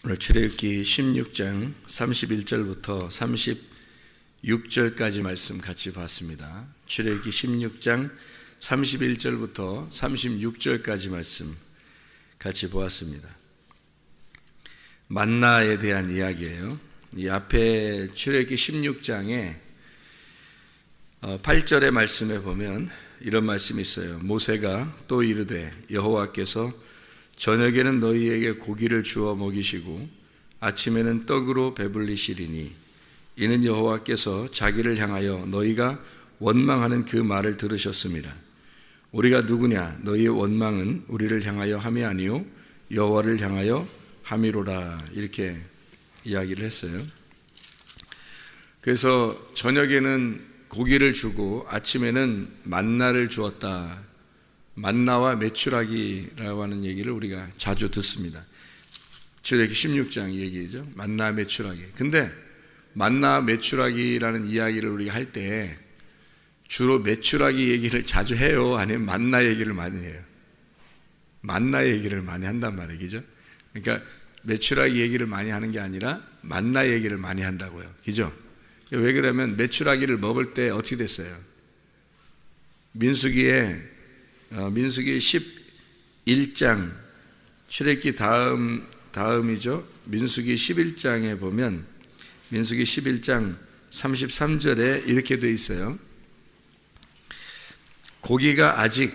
오늘 출애굽기 16장 31절부터 36절까지 말씀 같이 봤습니다. 출애굽기 16장 31절부터 36절까지 말씀 같이 보았습니다. 만나에 대한 이야기예요. 이 앞에 출애굽기 16장에 8절의 말씀에 보면 이런 말씀이 있어요. 모세가 또 이르되 여호와께서 저녁에는 너희에게 고기를 주어 먹이시고 아침에는 떡으로 배불리시리니 이는 여호와께서 자기를 향하여 너희가 원망하는 그 말을 들으셨습니다. 우리가 누구냐? 너희의 원망은 우리를 향하여 함이 아니요 여호와를 향하여 함이로라. 이렇게 이야기를 했어요. 그래서 저녁에는 고기를 주고 아침에는 만나를 주었다. 만나와 메추라기라고 하는 얘기를 우리가 자주 듣습니다. 출애굽기 16장 얘기죠. 만나 메추라기. 근데 만나 메추라기라는 이야기를 우리가 할 때 주로 메추라기 얘기를 자주 해요? 아니면 만나 얘기를 많이 해요? 만나 얘기를 많이 한단 말이죠. 그러니까 메추라기 얘기를 많이 하는 게 아니라 만나 얘기를 많이 한다고요. 그죠? 왜 그러면 메추라기를 먹을 때 어떻게 됐어요? 민수기 11장 출애굽기 다음이죠. 민수기 11장에 보면 민수기 11장 33절에 이렇게 되어 있어요. 고기가 아직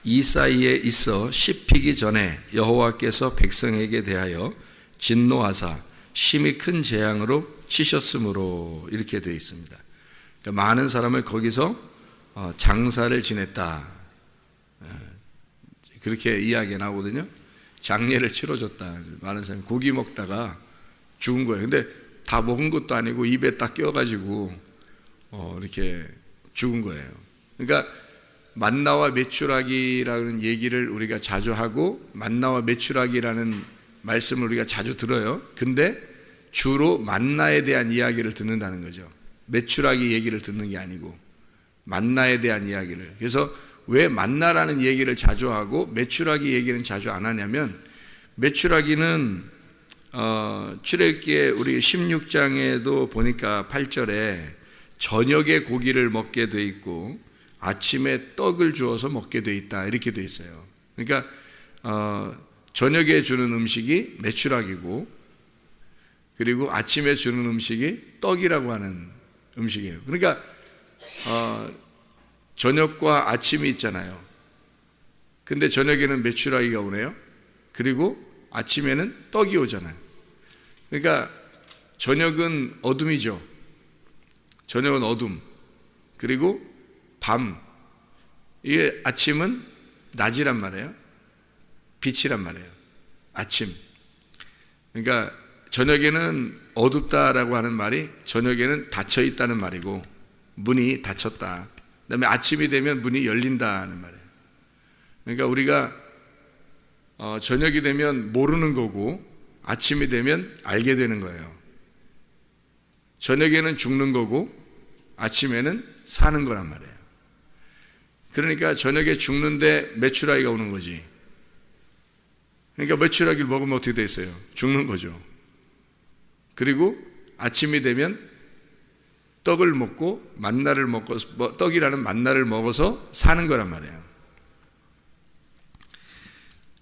이 사이에 있어 씹히기 전에 여호와께서 백성에게 대하여 진노하사 심히 큰 재앙으로 치셨으므로 이렇게 되어 있습니다. 그러니까 많은 사람을 거기서 장사를 지냈다. 그렇게 이야기가 나오거든요. 장례를 치러줬다. 많은 사람이 고기 먹다가 죽은 거예요. 근데 다 먹은 것도 아니고 입에 딱 껴가지고 이렇게 죽은 거예요. 그러니까 만나와 메추라기라는 얘기를 우리가 자주 하고 만나와 메추라기라는 말씀을 우리가 자주 들어요. 근데 주로 만나에 대한 이야기를 듣는다는 거죠. 메추라기 얘기를 듣는 게 아니고 만나에 대한 이야기를. 그래서 왜 만나라는 얘기를 자주 하고 메추라기 얘기는 자주 안 하냐면, 메추라기는 출애굽기에 우리 16장에도 보니까 8절에 저녁에 고기를 먹게 돼 있고 아침에 떡을 주어서 먹게 돼 있다 이렇게 돼 있어요. 그러니까 저녁에 주는 음식이 메추라기고 그리고 아침에 주는 음식이 떡이라고 하는 음식이에요. 그러니까 저녁과 아침이 있잖아요. 근데 저녁에는 메추라기가 오네요. 그리고 아침에는 떡이 오잖아요. 그러니까 저녁은 어둠이죠. 저녁은 어둠. 그리고 밤. 이게 아침은 낮이란 말이에요. 빛이란 말이에요. 아침. 그러니까 저녁에는 어둡다라고 하는 말이 저녁에는 닫혀 있다는 말이고 문이 닫혔다. 그 다음에 아침이 되면 문이 열린다는 말이에요. 그러니까 우리가 저녁이 되면 모르는 거고 아침이 되면 알게 되는 거예요. 저녁에는 죽는 거고 아침에는 사는 거란 말이에요. 그러니까 저녁에 죽는데 메추라기가 오는 거지. 그러니까 메추라기를 먹으면 어떻게 돼 있어요? 죽는 거죠. 그리고 아침이 되면 떡을 먹고 만나를 먹고 떡이라는 만나를 먹어서 사는 거란 말이에요.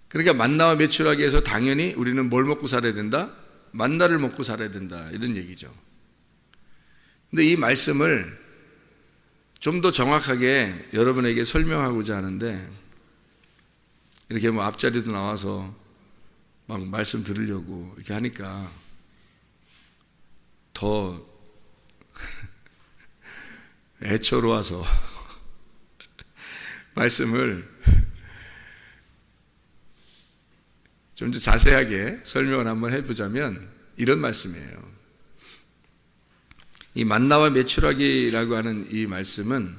그러니까 만나와 메추라기에서 당연히 우리는 뭘 먹고 살아야 된다? 만나를 먹고 살아야 된다 이런 얘기죠. 근데 이 말씀을 좀 더 정확하게 여러분에게 설명하고자 하는데 이렇게 뭐 앞자리도 나와서 막 말씀 들으려고 이렇게 하니까 더 애처로워서 말씀을 좀 더 자세하게 설명을 한번 해보자면 이런 말씀이에요. 이 만나와 메추라기라고 하는 이 말씀은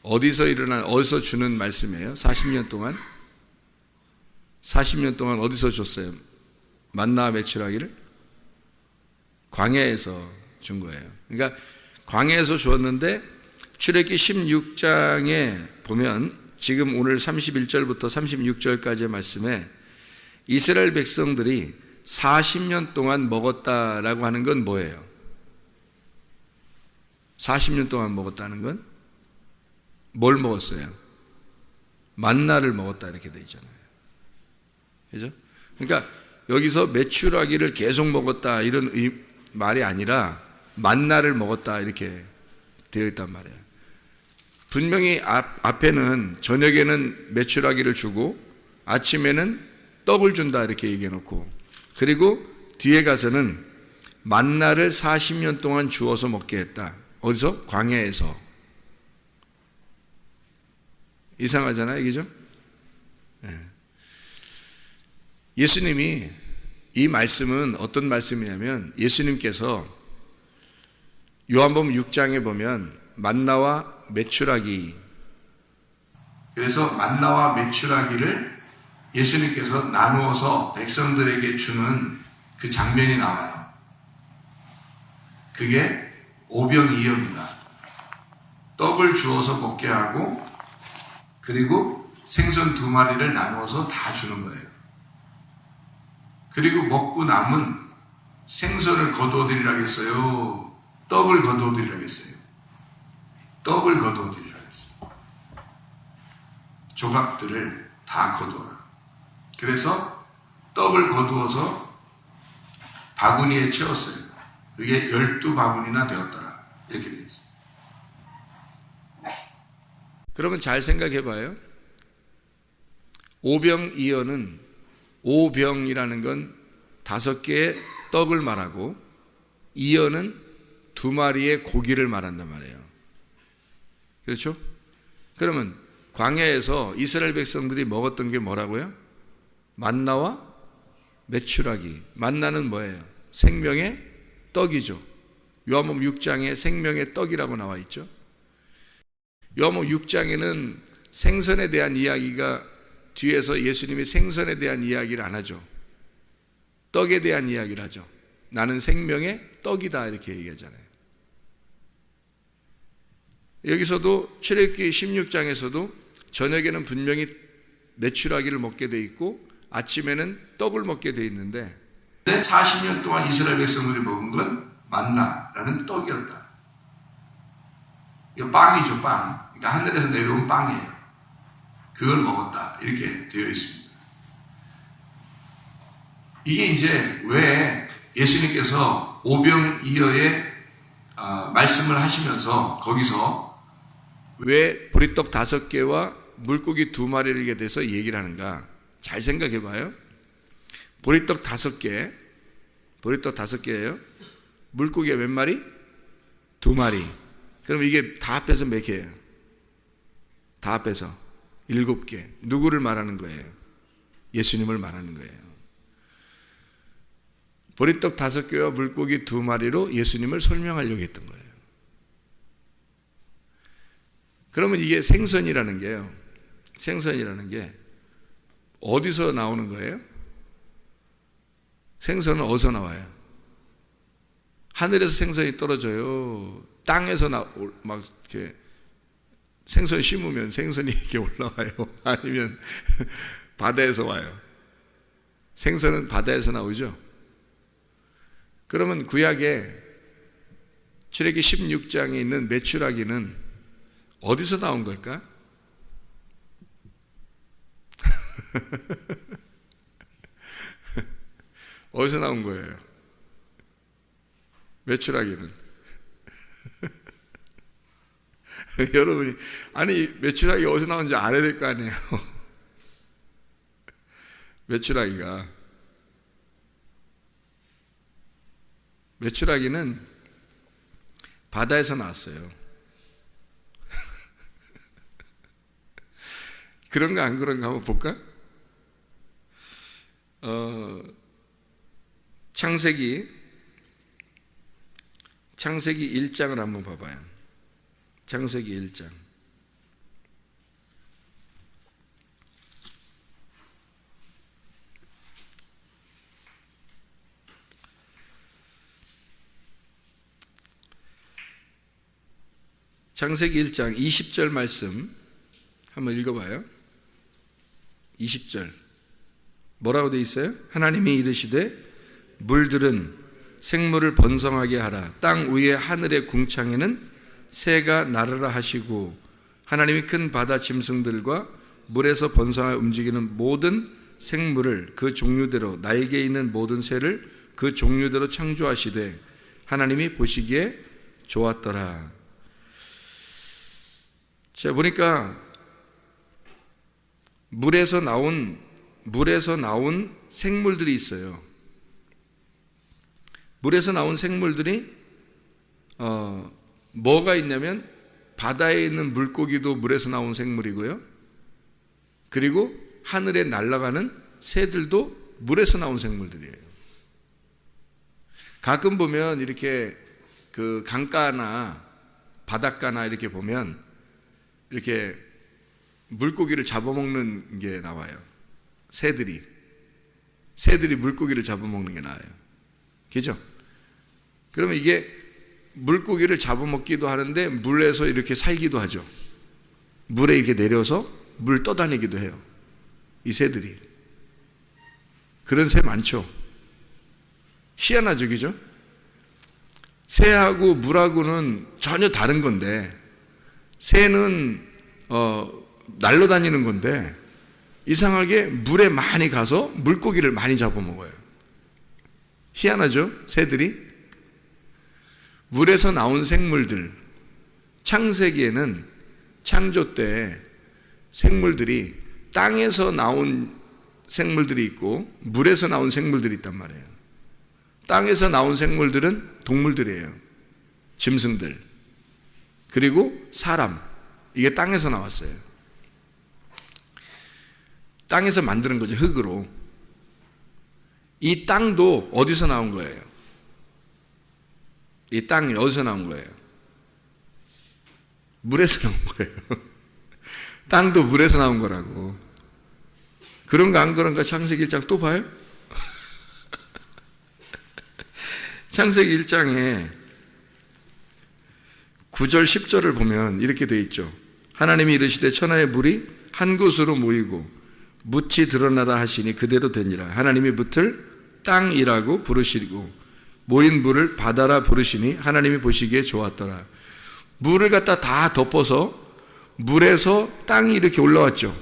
어디서 주는 말씀이에요? 40년 동안 어디서 줬어요? 만나와 메추라기를? 광야에서 준 거예요. 그러니까 광야에서 주었는데 출애굽기 16장에 보면 지금 오늘 31절부터 36절까지의 말씀에 이스라엘 백성들이 40년 동안 먹었다라고 하는 건 뭐예요? 40년 동안 먹었다는 건 뭘 먹었어요? 만나를 먹었다 이렇게 돼 있잖아요. 그죠? 그러니까 여기서 메추라기를 계속 먹었다 이런 말이 아니라 만나를 먹었다 이렇게 되어 있단 말이에요. 분명히 앞에는 저녁에는 메추라기를 주고 아침에는 떡을 준다 이렇게 얘기해 놓고, 그리고 뒤에 가서는 만나를 40년 동안 주어서 먹게 했다. 어디서? 광야에서. 이상하잖아요, 그죠? 예수님이 이 말씀은 어떤 말씀이냐면, 예수님께서 요한복음 6장에 보면 만나와 메추라기, 그래서 만나와 메추라기를 예수님께서 나누어서 백성들에게 주는 그 장면이 나와요. 그게 오병이어입니다. 떡을 주어서 먹게 하고 그리고 생선 2마리를 나누어서 다 주는 거예요. 그리고 먹고 남은 생선을 거두어드리라고 했어요? 떡을 거두어드리라고 했어요? 떡을 거두어드리라고 했어요. 조각들을 다 거두어라. 그래서 떡을 거두어서 바구니에 채웠어요. 그게 12바구니나 되었더라. 이렇게 되어 있어요. 그러면 잘 생각해 봐요. 오병이어는, 오병이라는 건 5개의 떡을 말하고 이어는 2마리의 고기를 말한단 말이에요. 그렇죠? 그러면 광야에서 이스라엘 백성들이 먹었던 게 뭐라고요? 만나와 메추라기. 만나는 뭐예요? 생명의 떡이죠. 요한복음 6장에 생명의 떡이라고 나와 있죠. 요한복음 6장에는 생선에 대한 이야기가, 뒤에서 예수님이 생선에 대한 이야기를 안 하죠. 떡에 대한 이야기를 하죠. 나는 생명의 떡이다 이렇게 얘기하잖아요. 여기서도 출애굽기 16장에서도 저녁에는 분명히 메추라기를 먹게 돼 있고 아침에는 떡을 먹게 돼 있는데, 40년 동안 이스라엘 백성들이 먹은 건 만나라는 떡이었다. 이거 빵이죠, 빵. 그러니까 하늘에서 내려온 빵이에요. 그걸 먹었다 이렇게 되어 있습니다. 이게 이제 왜 예수님께서 오병이어의 말씀을 하시면서 거기서 왜 보리떡 5개와 물고기 2마리를 대해서 얘기를 하는가? 잘 생각해 봐요. 보리떡 5개, 보리떡 5개예요. 물고기가 몇 마리? 2마리. 그럼 이게 다 합해서 몇 개예요? 다 합해서 7개. 누구를 말하는 거예요? 예수님을 말하는 거예요. 보리떡 5개와 물고기 2마리로 예수님을 설명하려고 했던 거예요. 그러면 이게 생선이라는 게요, 생선이라는 게 어디서 나오는 거예요? 생선은 어디서 나와요? 하늘에서 생선이 떨어져요? 땅에서 막 이렇게 생선 심으면 생선이 이렇게 올라와요? 아니면 바다에서 와요? 생선은 바다에서 나오죠? 그러면 구약에 출애굽기 16장에 있는 메추라기는 어디서 나온 걸까? 어디서 나온 거예요? 메추라기는. 여러분이, 아니 메추라기 어디서 나온지 알아야 될 거 아니에요. 메추라기는 바다에서 나왔어요. 그런가 안 그런가 한번 볼까? 창세기 1장을 한번 봐봐요. 창세기 1장. 창세기 1장 20절 말씀 한번 읽어봐요. 20절 뭐라고 돼 있어요? 하나님이 이르시되 물들은 생물을 번성하게 하라. 땅 위에 하늘의 궁창에는 새가 날으라 하시고 하나님이 큰 바다 짐승들과 물에서 번성하여 움직이는 모든 생물을 그 종류대로 날개 있는 모든 새를 그 종류대로 창조하시되 하나님이 보시기에 좋았더라. 자, 보니까 물에서 나온 생물들이 있어요. 물에서 나온 생물들이 뭐가 있냐면 바다에 있는 물고기도 물에서 나온 생물이고요. 그리고 하늘에 날아가는 새들도 물에서 나온 생물들이에요. 가끔 보면 이렇게 그 강가나 바닷가나 이렇게 보면 이렇게 물고기를 잡아먹는 게 나와요. 새들이 물고기를 잡아먹는 게 나와요. 그죠? 그러면 이게 물고기를 잡아먹기도 하는데 물에서 이렇게 살기도 하죠. 물에 이렇게 내려서 물 떠다니기도 해요. 이 새들이. 그런 새 많죠. 희한하죠, 그죠? 새하고 물하고는 전혀 다른 건데 새는 날아다니는 건데 이상하게 물에 많이 가서 물고기를 많이 잡아먹어요. 희한하죠? 새들이. 물에서 나온 생물들, 창세기에는 창조 때 생물들이 땅에서 나온 생물들이 있고 물에서 나온 생물들이 있단 말이에요. 땅에서 나온 생물들은 동물들이에요. 짐승들. 그리고 사람. 이게 땅에서 나왔어요. 땅에서 만드는 거죠. 흙으로. 이 땅도 어디서 나온 거예요? 이 땅이 어디서 나온 거예요? 물에서 나온 거예요. 땅도 물에서 나온 거라고. 그런가 안 그런가 창세기 1장 또 봐요? 창세기 1장에 9절 10절을 보면 이렇게 되어 있죠. 하나님이 이르시되 천하의 물이 한 곳으로 모이고 묻이 드러나라 하시니 그대로 되니라. 하나님이 묻을 땅이라고 부르시고 모인 물을 바다라 부르시니 하나님이 보시기에 좋았더라. 물을 갖다 다 덮어서 물에서 땅이 이렇게 올라왔죠.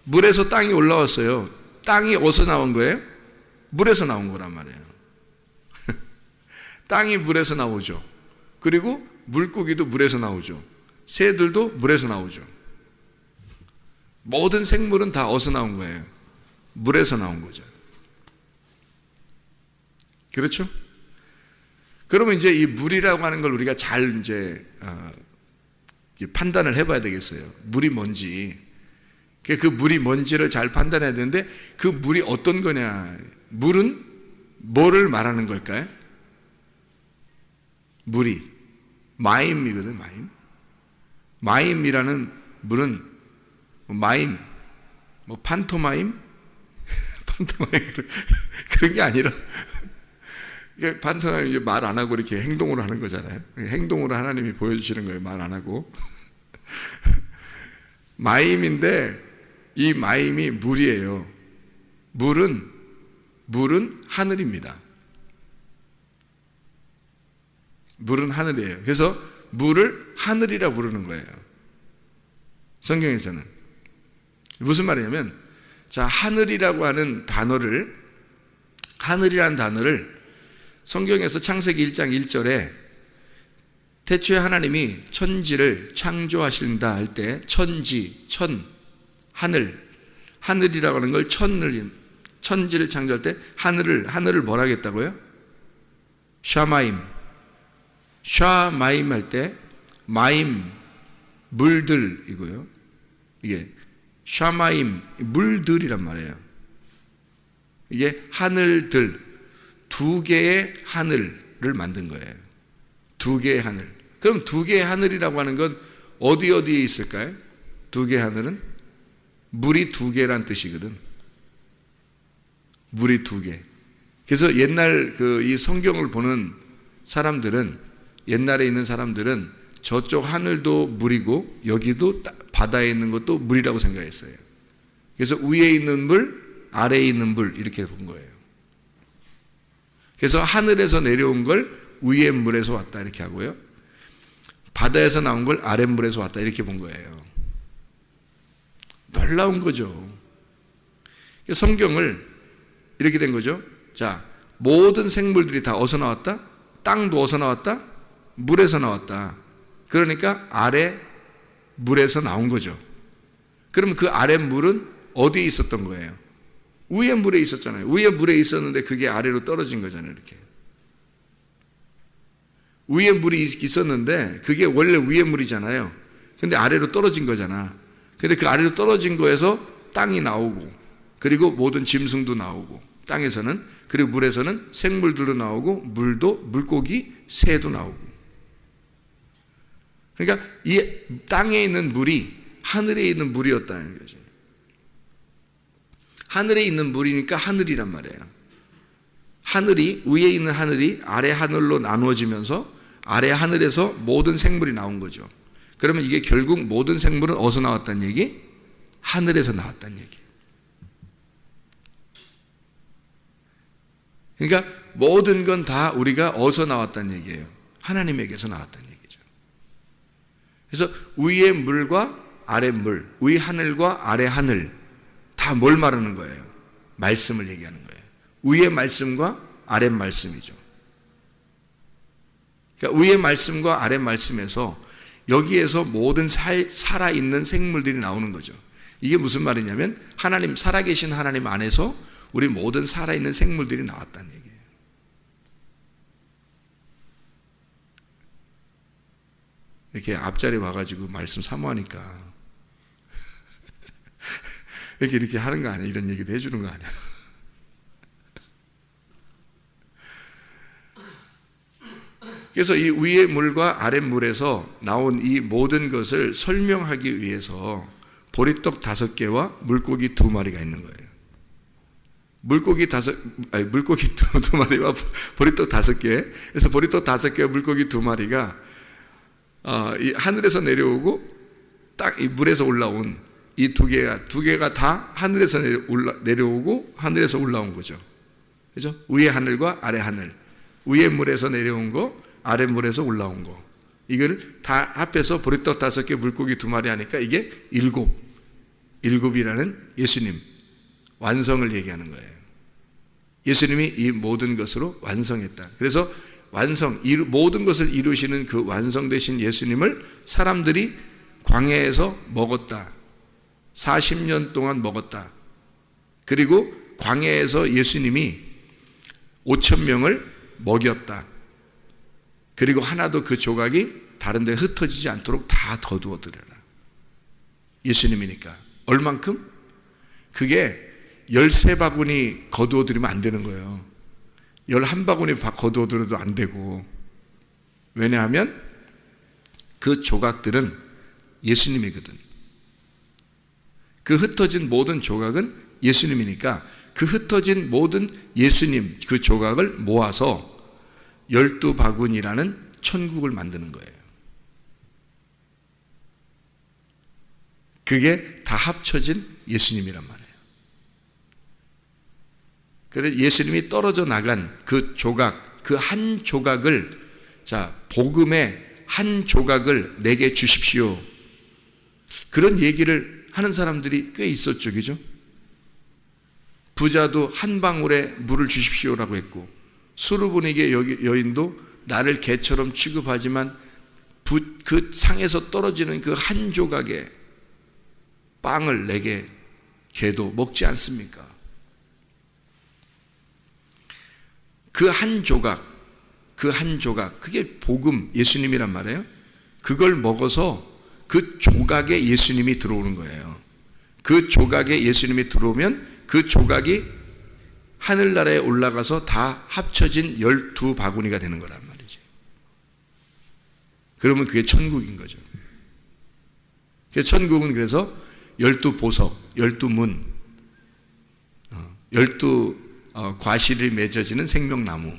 물에서 땅이 올라왔어요. 땅이 어디서 나온 거예요? 물에서 나온 거란 말이에요. 땅이 물에서 나오죠. 그리고 물고기도 물에서 나오죠. 새들도 물에서 나오죠. 모든 생물은 다 어디서 나온 거예요? 물에서 나온 거죠. 그렇죠? 그러면 이제 이 물이라고 하는 걸 우리가 잘 이제 판단을 해봐야 되겠어요. 물이 뭔지. 그 물이 뭔지를 잘 판단해야 되는데 그 물이 어떤 거냐. 물은 뭐를 말하는 걸까요? 물이 마임이거든. 마임이라는 물은 마임, 뭐 판토마임? 판토마임 그런 게 아니라 판토마임 말 안 하고 이렇게 행동으로 하는 거잖아요. 행동으로 하나님이 보여주시는 거예요. 말 안 하고. 마임인데 이 마임이 물이에요. 물은 하늘입니다. 물은 하늘이에요. 그래서 물을 하늘이라 부르는 거예요. 성경에서는. 무슨 말이냐면, 자, 하늘이라고 하는 하늘이라는 단어를 성경에서 창세기 1장 1절에 태초에 하나님이 천지를 창조하신다 할 때 천지, 하늘이라고 하는 걸 천지를 창조할 때 하늘을 뭐라 하겠다고요? 샤마임 할 때 마임 물들이고요. 이게 샤마임 물들이란 말이에요. 이게 하늘들 두 개의 하늘을 만든 거예요. 두 개의 하늘. 그럼 두 개의 하늘이라고 하는 건 어디에 있을까요? 두 개의 하늘은 물이 두 개란 뜻이거든. 물이 두 개. 그래서 옛날 이 성경을 보는 사람들은, 옛날에 있는 사람들은 저쪽 하늘도 물이고 여기도 바다에 있는 것도 물이라고 생각했어요. 그래서 위에 있는 물, 아래에 있는 물 이렇게 본 거예요. 그래서 하늘에서 내려온 걸 위의 물에서 왔다 이렇게 하고요, 바다에서 나온 걸 아랫물에서 왔다 이렇게 본 거예요. 놀라운 거죠. 성경을 이렇게 된 거죠. 자, 모든 생물들이 다 어디서 나왔다? 땅도 어디서 나왔다? 물에서 나왔다. 그러니까 아래 물에서 나온 거죠. 그럼 그 아래 물은 어디에 있었던 거예요? 위에 물에 있었잖아요. 위에 물에 있었는데 그게 아래로 떨어진 거잖아요. 이렇게 위에 물이 있었는데 그게 원래 위에 물이잖아요. 근데 아래로 떨어진 거잖아. 근데 그 아래로 떨어진 거에서 땅이 나오고, 그리고 모든 짐승도 나오고, 땅에서는, 그리고 물에서는 생물들도 나오고, 물도, 물고기, 새도 나오고. 그러니까 이 땅에 있는 물이 하늘에 있는 물이었다는 거죠. 하늘에 있는 물이니까 하늘이란 말이에요. 하늘이, 위에 있는 하늘이 아래 하늘로 나누어지면서 아래 하늘에서 모든 생물이 나온 거죠. 그러면 이게 결국 모든 생물은 어디서 나왔다는 얘기? 하늘에서 나왔다는 얘기. 그러니까 모든 건 다 우리가 어디서 나왔다는 얘기예요? 하나님에게서 나왔다는 얘기죠. 그래서 위의 물과 아래 물, 위 하늘과 아래 하늘, 다 뭘 말하는 거예요? 말씀을 얘기하는 거예요. 위의 말씀과 아래 말씀이죠. 그러니까 위의 말씀과 아래 말씀에서 여기에서 모든 살아있는 생물들이 나오는 거죠. 이게 무슨 말이냐면 하나님, 살아계신 하나님 안에서 우리 모든 살아있는 생물들이 나왔다는 얘기예요. 이렇게 앞자리 와가지고 말씀 사모하니까 이렇게 하는 거 아니야? 이런 얘기도 해주는 거 아니야? 그래서 이 위의 물과 아랫 물에서 나온 이 모든 것을 설명하기 위해서 보리떡 5개와 물고기 2마리가 있는 거예요. 물고기 두 마리와 보리떡 5개. 그래서 보리떡 5개와 물고기 2마리가 이 하늘에서 내려오고 딱 이 물에서 올라온 이 두 개가 다 하늘에서 내려오고 하늘에서 올라온 거죠. 그죠? 위의 하늘과 아래 하늘. 위의 물에서 내려온 거, 아래 물에서 올라온 거. 이걸 다 합해서 보리떡 5개, 물고기 2마리 하니까 이게 7이라는 예수님 완성을 얘기하는 거예요. 예수님이 이 모든 것으로 완성했다. 그래서 모든 것을 이루시는 그 완성되신 예수님을 사람들이 광야에서 먹었다. 40년 동안 먹었다. 그리고 광야에서 예수님이 5,000명을 먹였다. 그리고 하나도 그 조각이 다른 데 흩어지지 않도록 다 거두어들여라. 예수님이니까. 얼만큼? 그게 13바구니 거두어들이면 안 되는 거예요. 11바구니 거두어들여도 안 되고. 왜냐하면 그 조각들은 예수님이거든. 그 흩어진 모든 조각은 예수님이니까 그 흩어진 모든 예수님 그 조각을 모아서 12바구니라는 천국을 만드는 거예요. 그게 다 합쳐진 예수님이란 말이에요. 그래서 예수님이 떨어져 나간 그 조각, 그 한 조각을, 자, 복음의 한 조각을 내게 주십시오. 그런 얘기를 하는 사람들이 꽤 있었죠. 그죠? 부자도 한 방울에 물을 주십시오라고 했고, 수르보니게 여인도 나를 개처럼 취급하지만 그 상에서 떨어지는 그 한 조각의 빵을 내게 개도 먹지 않습니까? 그 한 조각, 그게 복음, 예수님이란 말이에요. 그걸 먹어서 그 조각에 예수님이 들어오는 거예요. 그 조각에 예수님이 들어오면 그 조각이 하늘나라에 올라가서 다 합쳐진 12바구니가 되는 거란 말이지. 그러면 그게 천국인 거죠. 그래서 천국은 그래서 12보석, 12문, 12과실이 맺어지는 생명나무,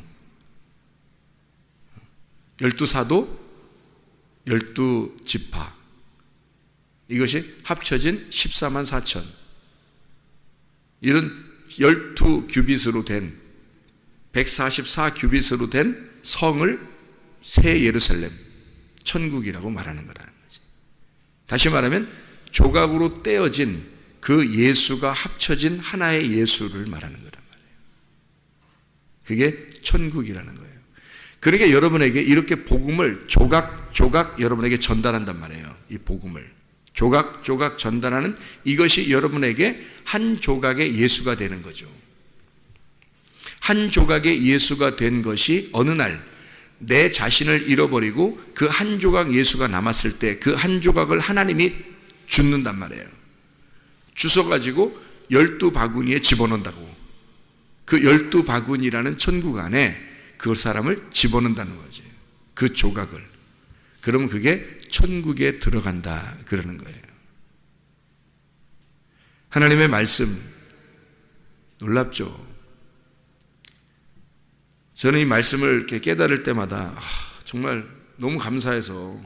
12사도, 12지파, 이것이 합쳐진 14만 4천, 이런 12규빗으로 된 144 규빗으로 된 성을 새 예루살렘, 천국이라고 말하는 거라는 거지. 다시 말하면 조각으로 떼어진 그 예수가 합쳐진 하나의 예수를 말하는 거란 말이에요. 그게 천국이라는 거예요. 그러니까 여러분에게 이렇게 복음을 조각 여러분에게 전달한단 말이에요. 이 복음을 조각 전달하는 이것이 여러분에게 한 조각의 예수가 되는 거죠. 한 조각의 예수가 된 것이 어느 날 내 자신을 잃어버리고 그 한 조각 예수가 남았을 때 그 한 조각을 하나님이 줍는단 말이에요. 주워가지고 12바구니에 집어넣는다고. 그 12바구니라는 천국 안에 그 사람을 집어넣는다는 거지. 그 조각을. 그러면 그게 천국에 들어간다 그러는 거예요. 하나님의 말씀 놀랍죠. 저는 이 말씀을 이렇게 깨달을 때마다 정말 너무 감사해서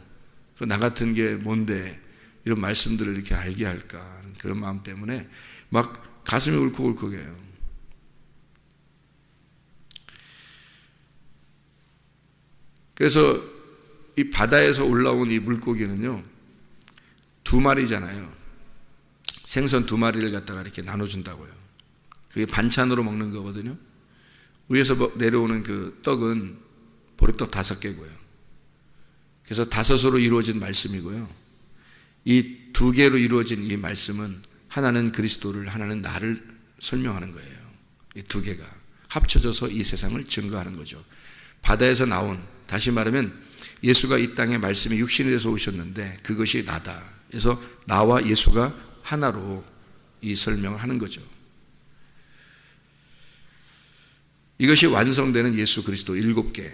나 같은 게 뭔데 이런 말씀들을 이렇게 알게 할까 그런 마음 때문에 막 가슴이 울컥울컥해요. 그래서 이 바다에서 올라온 이 물고기는요 2마리잖아요. 생선 2마리를 갖다가 이렇게 나눠준다고요. 그게 반찬으로 먹는 거거든요. 위에서 내려오는 그 떡은 보리떡 5개고요. 그래서 5으로 이루어진 말씀이고요. 이 2개로 이루어진 이 말씀은 하나는 그리스도를, 하나는 나를 설명하는 거예요. 이 2개가 합쳐져서 이 세상을 증거하는 거죠. 바다에서 나온, 다시 말하면 예수가 이 땅에 말씀이 육신이 돼서 오셨는데 그것이 나다. 그래서 나와 예수가 하나로 이 설명을 하는 거죠. 이것이 완성되는 예수 그리스도 7개.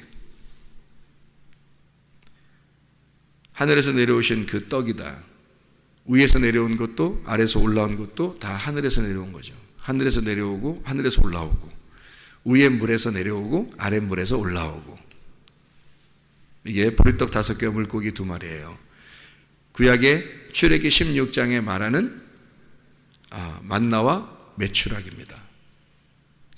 하늘에서 내려오신 그 떡이다. 위에서 내려온 것도 아래에서 올라온 것도 다 하늘에서 내려온 거죠. 하늘에서 내려오고 하늘에서 올라오고 위에 물에서 내려오고 아래 물에서 올라오고. 이게 보리떡 5개와 물고기 2마리예요. 구약의 출애기 16장에 말하는 만나와 메추라기입니다.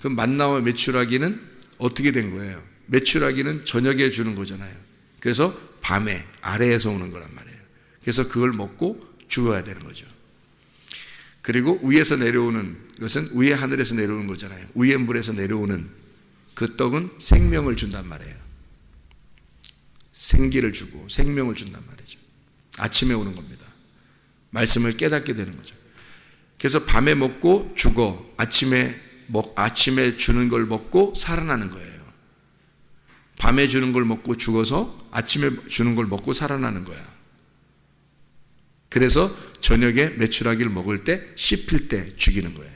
그 만나와 메추라기는 어떻게 된 거예요? 메추라기는 저녁에 주는 거잖아요. 그래서 밤에 아래에서 오는 거란 말이에요. 그래서 그걸 먹고 죽어야 되는 거죠. 그리고 위에서 내려오는 것은 위에 하늘에서 내려오는 거잖아요. 위에 물에서 내려오는 그 떡은 생명을 준단 말이에요. 생기를 주고 생명을 준단 말이죠. 아침에 오는 겁니다. 말씀을 깨닫게 되는 거죠. 그래서 밤에 먹고 죽어 아침에 주는 걸 먹고 살아나는 거예요. 밤에 주는 걸 먹고 죽어서 아침에 주는 걸 먹고 살아나는 거야. 그래서 저녁에 메추라기를 먹을 때 씹힐 때 죽이는 거예요.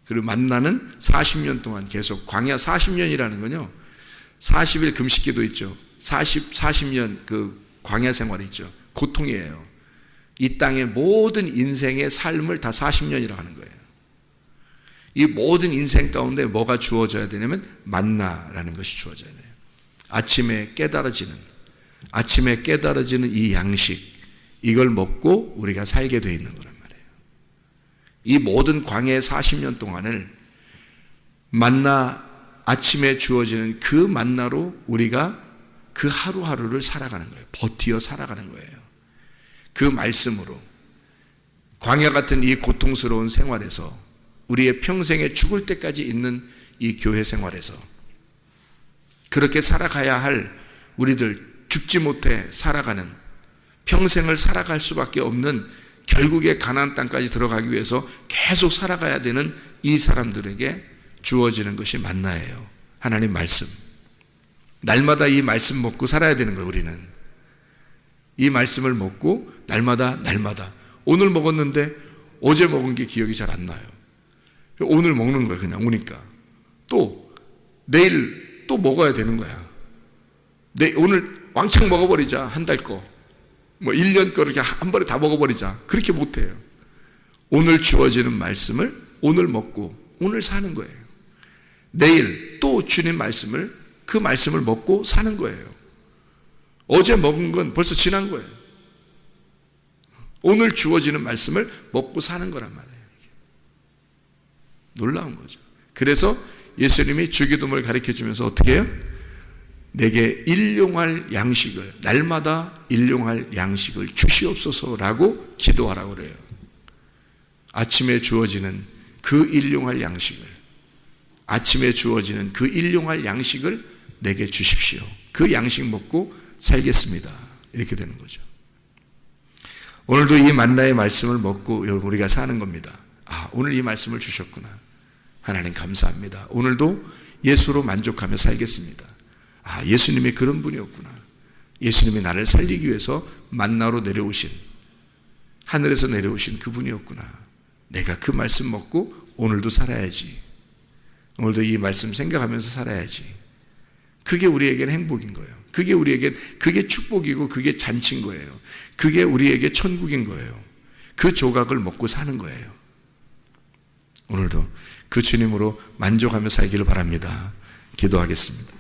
그리고 만나는 40년 동안 계속 광야 40년이라는 건요. 40일 금식기도 있죠. 40년 그 광야 생활이 있죠. 고통이에요. 이 땅의 모든 인생의 삶을 다 40년이라고 하는 거예요. 이 모든 인생 가운데 뭐가 주어져야 되냐면 만나라는 것이 주어져야 돼요. 아침에 깨달아지는 이 양식, 이걸 먹고 우리가 살게 되어 있는 거란 말이에요. 이 모든 광야의 40년 동안을 아침에 주어지는 그 만나로 우리가 그 하루하루를 살아가는 거예요. 버티어 살아가는 거예요. 그 말씀으로 광야 같은 이 고통스러운 생활에서 우리의 평생에 죽을 때까지 있는 이 교회 생활에서 그렇게 살아가야 할 우리들 죽지 못해 살아가는 평생을 살아갈 수밖에 없는 결국에 가나안 땅까지 들어가기 위해서 계속 살아가야 되는 이 사람들에게 주어지는 것이 만나예요. 하나님 말씀. 날마다 이 말씀 먹고 살아야 되는 거예요. 우리는 이 말씀을 먹고 날마다 오늘 먹었는데 어제 먹은 게 기억이 잘 안 나요. 오늘 먹는 거야. 그냥 오니까 또 내일 또 먹어야 되는 거야. 오늘 왕창 먹어버리자. 한 달 거, 뭐 1년 거 이렇게 한 번에 다 먹어버리자. 그렇게 못해요. 오늘 주어지는 말씀을 오늘 먹고 오늘 사는 거예요. 내일 또 주님 말씀을 그 말씀을 먹고 사는 거예요. 어제 먹은 건 벌써 지난 거예요. 오늘 주어지는 말씀을 먹고 사는 거란 말이에요. 놀라운 거죠. 그래서 예수님이 주기도문을 가르쳐 주면서 어떻게 해요? 내게 일용할 양식을, 날마다 일용할 양식을 주시옵소서라고 기도하라고 그래요. 아침에 주어지는 그 일용할 양식을, 아침에 주어지는 그 일용할 양식을 내게 주십시오. 그 양식 먹고 살겠습니다. 이렇게 되는 거죠. 오늘도 이 만나의 말씀을 먹고 우리가 사는 겁니다. 아, 오늘 이 말씀을 주셨구나. 하나님 감사합니다. 오늘도 예수로 만족하며 살겠습니다. 아, 예수님이 그런 분이었구나. 예수님이 나를 살리기 위해서 만나로 내려오신, 하늘에서 내려오신 그분이었구나. 내가 그 말씀 먹고 오늘도 살아야지. 오늘도 이 말씀 생각하면서 살아야지. 그게 우리에겐 행복인 거예요. 그게 우리에겐, 그게 축복이고 그게 잔치인 거예요. 그게 우리에게 천국인 거예요. 그 조각을 먹고 사는 거예요. 오늘도 그 주님으로 만족하며 살기를 바랍니다. 기도하겠습니다.